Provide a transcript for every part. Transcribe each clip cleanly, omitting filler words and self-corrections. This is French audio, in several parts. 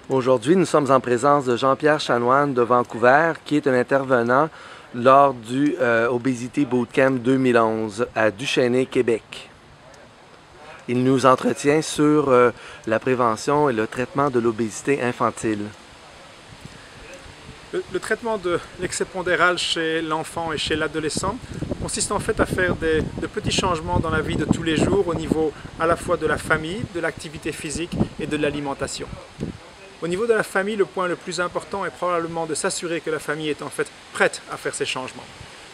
Aujourd'hui, nous sommes en présence de Jean-Pierre Chanoine de Vancouver, qui est un intervenant lors du Obésité Bootcamp 2011 à Duchesnay, Québec. Il nous entretient sur la prévention et le traitement de l'obésité infantile. Le traitement de l'excès pondéral chez l'enfant et chez l'adolescent consiste en fait à faire de petits changements dans la vie de tous les jours au niveau à la fois de la famille, de l'activité physique et de l'alimentation. Au niveau de la famille, le point le plus important est probablement de s'assurer que la famille est en fait prête à faire ces changements.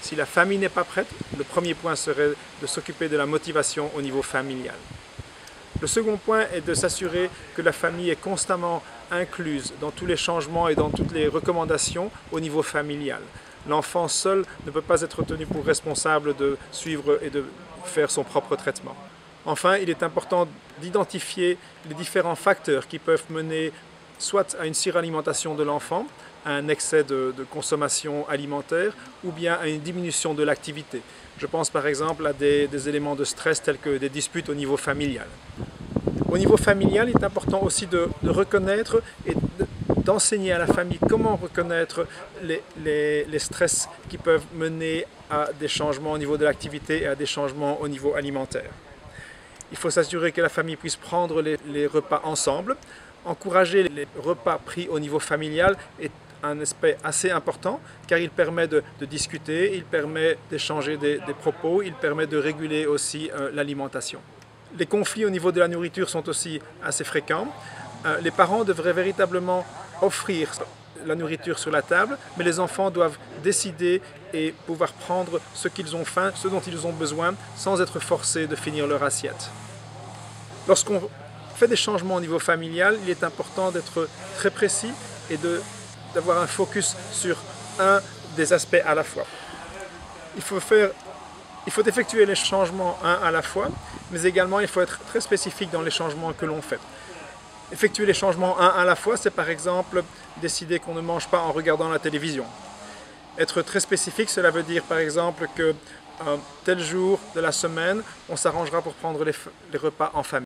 Si la famille n'est pas prête, le premier point serait de s'occuper de la motivation au niveau familial. Le second point est de s'assurer que la famille est constamment incluse dans tous les changements et dans toutes les recommandations au niveau familial. L'enfant seul ne peut pas être tenu pour responsable de suivre et de faire son propre traitement. Enfin, il est important d'identifier les différents facteurs qui peuvent mener soit à une suralimentation de l'enfant, à un excès de consommation alimentaire ou bien à une diminution de l'activité. Je pense par exemple à des éléments de stress tels que des disputes au niveau familial. Au niveau familial, il est important aussi de reconnaître et d'enseigner à la famille comment reconnaître les stress qui peuvent mener à des changements au niveau de l'activité et à des changements au niveau alimentaire. Il faut s'assurer que la famille puisse prendre les repas ensemble. Encourager les repas pris au niveau familial est un aspect assez important car il permet de discuter, il permet d'échanger des propos, il permet de réguler aussi l'alimentation. Les conflits au niveau de la nourriture sont aussi assez fréquents. Les parents devraient véritablement offrir la nourriture sur la table, mais les enfants doivent décider et pouvoir prendre ce qu'ils ont faim, ce dont ils ont besoin, sans être forcés de finir leur assiette. Lorsqu'on fait des changements au niveau familial, il est important d'être très précis et d'avoir un focus sur un des aspects à la fois. Il faut effectuer les changements un à la fois, mais également il faut être très spécifique dans les changements que l'on fait. Effectuer les changements un à la fois, c'est par exemple décider qu'on ne mange pas en regardant la télévision. Être très spécifique, cela veut dire par exemple que tel jour de la semaine, on s'arrangera pour prendre les repas en famille.